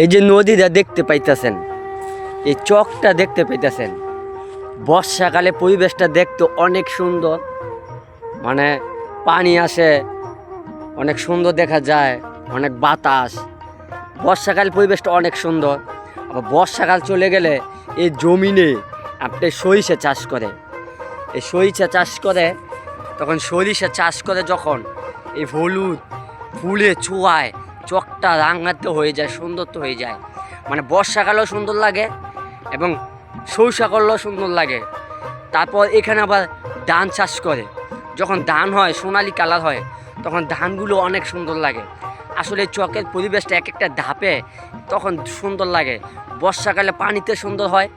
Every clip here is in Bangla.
এই যে নদীটা দেখতে পাইতেছেন, এই চকটা দেখতে পাইতেছেন, বর্ষাকালে পরিবেশটা দেখতে অনেক সুন্দর। মানে পানি আসে, অনেক সুন্দর দেখা যায়, অনেক বাতাস। বর্ষাকাল পরিবেশটা অনেক সুন্দর। আবার বর্ষাকাল চলে গেলে এই জমিনে আপনি সরিষা চাষ করে, এই সরিষা চাষ করে, তখন সরিষা চাষ করে যখন এই হলুদ ফুলে ছোঁয়ায় চকটা রাঙাতে হয়ে যায়, সুন্দর তো হয়ে যায়। মানে বর্ষাকালেও সুন্দর লাগে এবং সরিষা করলেও সুন্দর লাগে। তারপর এখানে আবার ধান চাষ করে, যখন ধান হয় সোনালি কালার হয় তখন ধানগুলো অনেক সুন্দর লাগে। আসলে চকের পরিবেশটা এক একটা ধাপে তখন সুন্দর লাগে। বর্ষাকালে পানিতে সুন্দর হয়,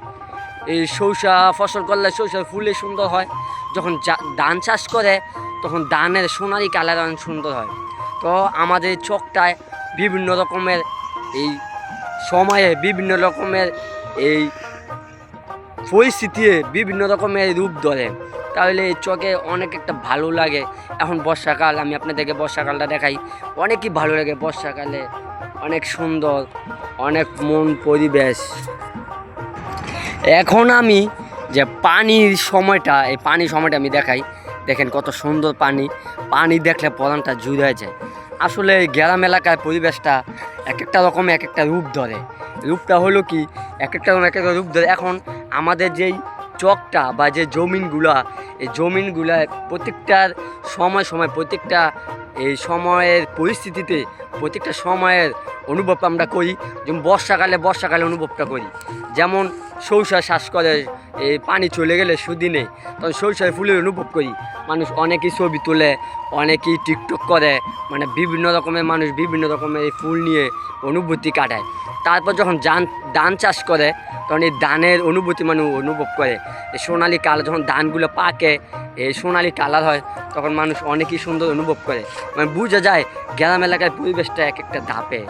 এই সরিষা ফসল করলে সরিষার ফুলে সুন্দর হয়। যখন ধান চাষ করে তখন ধানের সোনালি কালার অনেক সুন্দর হয়। তো আমাদের চকটায় বিভিন্ন রকমের এই সময়ে বিভিন্ন রকমের এই পরিস্থিতি বিভিন্ন রকমের রূপ ধরে, তাহলে এই চকে অনেক একটা ভালো লাগে। এখন বর্ষাকাল, আমি আপনাদেরকে বর্ষাকালটা দেখাই, অনেকই ভালো লাগে। বর্ষাকালে অনেক সুন্দর, অনেক মন পরিবেশ। এখন আমি যে পানির সময়টা, এই পানির সময়টা আমি দেখাই, দেখেন কত সুন্দর পানি। পানি দেখলে পরানটা জুড়ে যায়। আসলে গ্রাম এলাকার পরিবেশটা এক একটা রকম এক একটা রূপ ধরে। রূপটা হলো কি, এক একটা রকম এক একটা রূপ ধরে। এখন আমাদের যেই চকটা বা যে জমিনগুলা, এই জমিনগুলা প্রত্যেকটার সময় সময় প্রত্যেকটা এই সময়ের পরিস্থিতিতে প্রত্যেকটা সময়ের অনুভব আমরা করি। যেমন বর্ষাকালে অনুভবটা করি। যেমন সরিষা চাষ করে, এই পানি চলে গেলে সুদিনে তখন সরিষার ফুলের অনুভব করি। মানুষ অনেকেই ছবি তোলে, অনেকেই টিকটক করে, মানে বিভিন্ন রকমের মানুষ বিভিন্ন রকমের এই ফুল নিয়ে অনুভূতি কাটায়। তারপর যখন ধান চাষ করে তখন এই ধানের অনুভূতি মানুষ অনুভব করে। এই সোনালি কালার যখন ধানগুলো পাকে, এই সোনালি কালার হয়, তখন মানুষ অনেকই সুন্দর অনুভব করে। মানে বোঝা যায় গ্রাম এলাকার পরিবেশটা এক একটা ধাপে।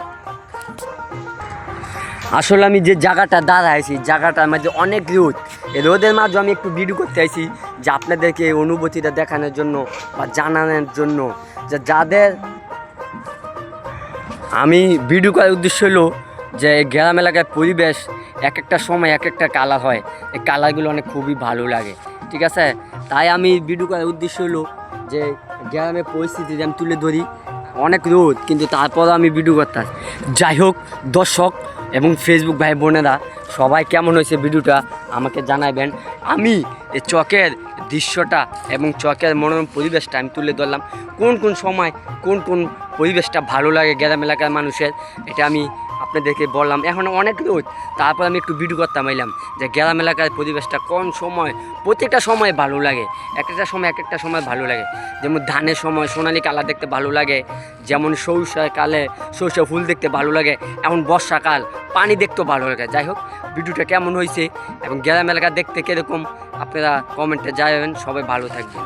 আসলে আমি যে জায়গাটা দাঁড়াইছি, জায়গাটার মাঝে অনেক রোদ। এই রোদের মাঝে আমি একটু ভিডিও করতে আইছি, যে আপনাদেরকে এই অনুভূতিটা দেখানোর জন্য বা জানানোর জন্য, যে যাদের আমি ভিডিও করার উদ্দেশ্য হলো যে গ্রাম এলাকার পরিবেশ এক একটা সময় এক একটা কালার হয়, এই কালারগুলো অনেক খুবই ভালো লাগে। ঠিক আছে, তাই আমি ভিডিও করার উদ্দেশ্য হলো যে গ্রামের পরিস্থিতি আমি তুলে ধরি। অনেক রোদ, কিন্তু তারপরও আমি ভিডিও করতাম। যাই হোক, দর্শক এবং ফেসবুক ভাই বোনেরা সবাই কেমন হয়েছে ভিডিওটা আমাকে জানাবেন। আমি এই চকের দৃশ্যটা এবং চকের মনোরম পরিবেশটা আমি তুলে ধরলাম। কোন কোন সময় কোন কোন পরিবেশটা ভালো লাগে গ্রাম এলাকার মানুষের, এটা আমি আপনাদেরকে বললাম। এখন অনেক রোদ, তারপর আমি একটু ভিডিও করতাম এলাম যে গ্রাম এলাকার পরিবেশটা কোন সময়, প্রত্যেকটা সময় ভালো লাগে, এক একটা সময় ভালো লাগে। যেমন ধানের সময় সোনালি কালার দেখতে ভালো লাগে, যেমন সরিষাকালে সরিষা ফুল দেখতে ভালো লাগে। এখন বর্ষাকাল, পানি দেখতেও ভালো লাগে। যাই হোক, ভিডিওটা কেমন হয়েছে এবং গ্রাম এলাকা দেখতে কীরকম আপনারা কমেন্টে জানাবেন। সবাই ভালো থাকবেন।